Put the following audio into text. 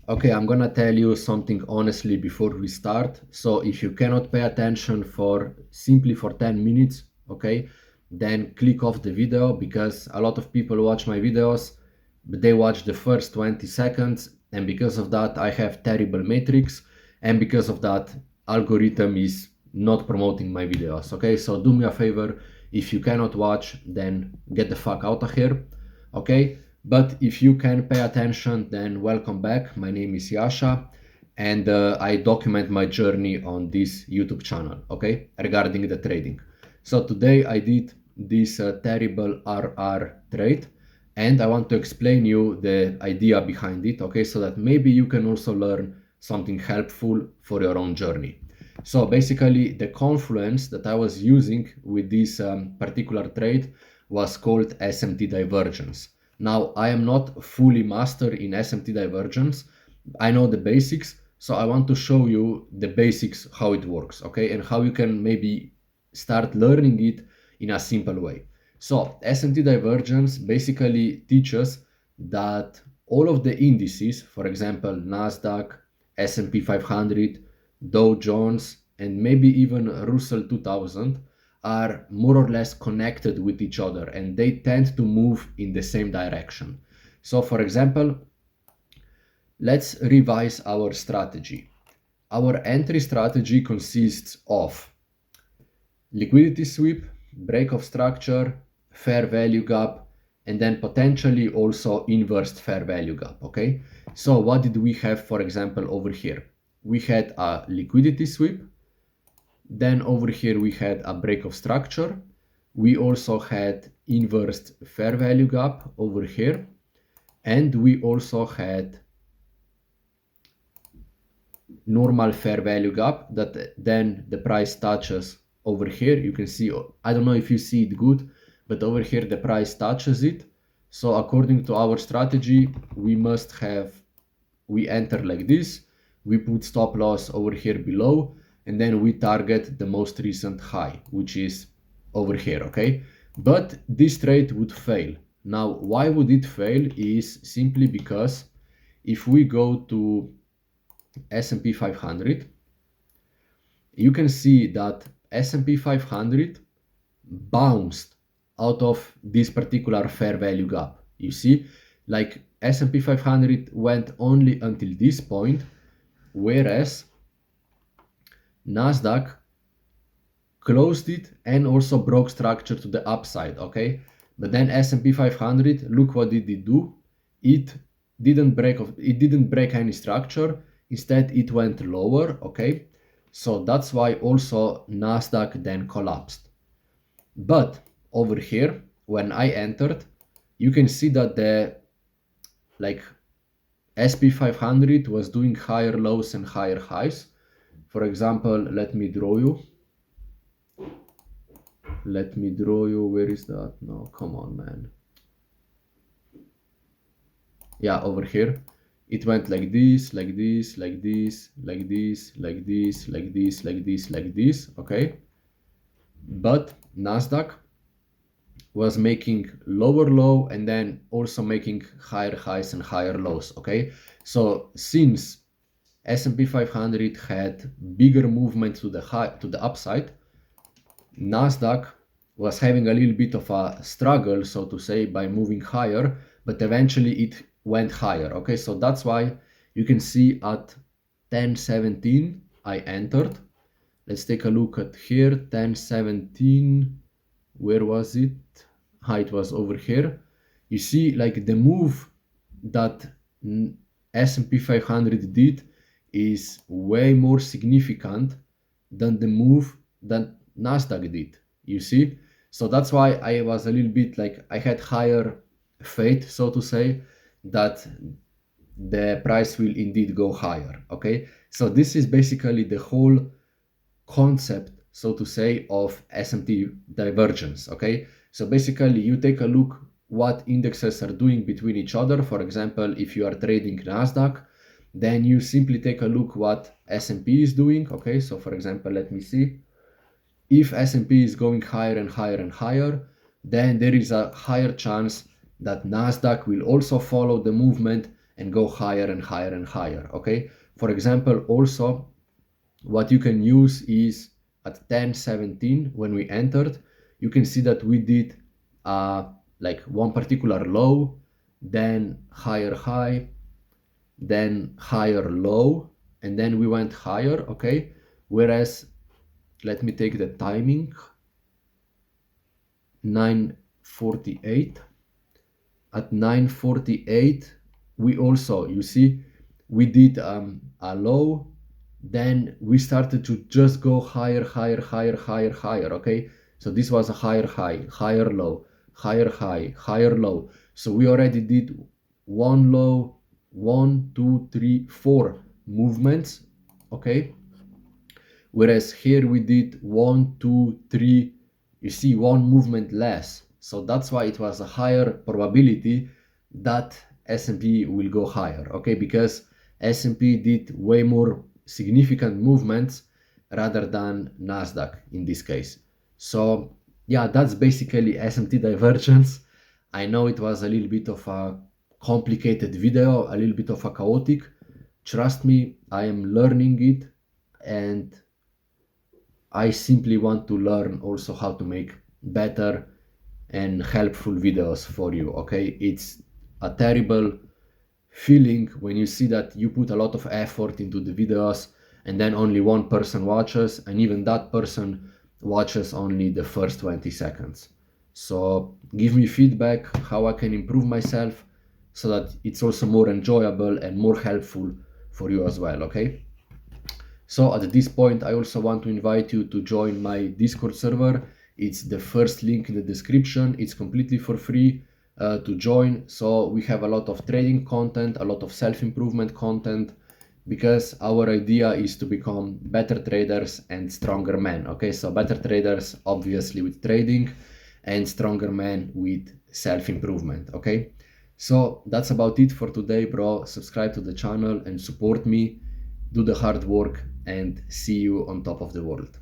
Okay, I'm gonna tell you something honestly before we start. So if you cannot pay attention for simply for 10 minutes, okay, then click off the video, because a lot of people watch my videos, but they watch the first 20 seconds, and because of that I have terrible metrics, and because of that algorithm is not promoting my videos. Okay, so do me a favor, if you cannot watch, then get the fuck out of here. Okay, but if you can pay attention, then welcome back. My name is Yasha, and I document my journey on this YouTube channel, okay, regarding the trading. So today I did this terrible RR trade, and I want to explain you the idea behind it, okay, so that maybe you can also learn something helpful for your own journey. So basically the confluence that I was using with this particular trade was called SMT Divergence. Now, I am not fully master in SMT Divergence. I know the basics, so I want to show you the basics, how it works, okay, and how you can maybe start learning it in a simple way. So SMT Divergence basically teaches that all of the indices, for example, Nasdaq, S&P 500, Dow Jones, and maybe even Russell 2000, are more or less connected with each other, and they tend to move in the same direction. So for example, let's revise our strategy. Our entry strategy consists of liquidity sweep, break of structure, fair value gap, and then potentially also inverse fair value gap, okay? So what did we have, for example, over here? We had a liquidity sweep, then over here we had a break of structure. We also had inverse fair value gap over here. And we also had normal fair value gap that then the price touches over here. You can see, I don't know if you see it good, but over here the price touches it. So according to our strategy, we enter like this, we put stop loss over here below, and then we target the most recent high, which is over here, okay? But this trade would fail. Now, why would it fail is simply because if we go to S&P 500, you can see that S&P 500 bounced out of this particular fair value gap. You see, like S&P 500 went only until this point, whereas Nasdaq closed it and also broke structure to the upside, okay? But then S&P 500, look what did it do? It didn't break any structure. Instead, it went lower, okay? So that's why also Nasdaq then collapsed. But over here, when I entered, you can see that the SP 500 was doing higher lows and higher highs. For example, let me draw you. Where is that? No, come on, man. Yeah, over here. It went like this, like this, like this, like this, like this, like this, like this, like this, okay? But Nasdaq was making lower low and then also making higher highs and higher lows, okay? So since S&P 500 had bigger movement to the upside, Nasdaq was having a little bit of a struggle, so to say, by moving higher, but eventually it went higher, okay? So that's why you can see at 1017 I entered. Let's take a look at here, 1017, where was it? It was over here. You see, like the move that S&P 500 did is way more significant than the move that Nasdaq did, you see? So that's why I was a little bit like, I had higher faith, so to say, that the price will indeed go higher, okay? So this is basically the whole concept, so to say, of SMT divergence, okay? So basically you take a look what indexes are doing between each other. For example, if you are trading Nasdaq, then you simply take a look what S&P is doing, okay? So for example, let me see. If S&P is going higher and higher and higher, then there is a higher chance that Nasdaq will also follow the movement and go higher and higher and higher. Okay, for example, also what you can use is at 10:17 when we entered, you can see that we did like one particular low, then higher high, then higher low, and then we went higher. Okay, whereas let me take the timing, 9:48. At 9:48 we also, you see, we did a low, then we started to just go higher, higher, higher, higher, higher. Okay, so this was a higher high, higher low, higher high, higher low. So we already did one low, one, two, three, four movements. Okay, whereas here we did one, two, three, you see, one movement less. So that's why it was a higher probability that S&P will go higher, okay? Because S&P did way more significant movements rather than Nasdaq in this case. So yeah, that's basically SMT divergence. I know it was a little bit of a complicated video, a little bit of a chaotic. Trust me, I am learning it, and I simply want to learn also how to make better and helpful videos for you. Okay, it's a terrible feeling when you see that you put a lot of effort into the videos and then only one person watches, and even that person watches only the first 20 seconds. So give me feedback how I can improve myself so that it's also more enjoyable and more helpful for you as well. Okay, so at this point, I also want to invite you to join my Discord server. It's the first link in the description. It's completely for free to join. So we have a lot of trading content, a lot of self-improvement content, because our idea is to become better traders and stronger men. Okay, so better traders obviously with trading, and stronger men with self-improvement. Okay, so that's about it for today, bro. Subscribe to the channel and support me. Do the hard work, and see you on top of the world.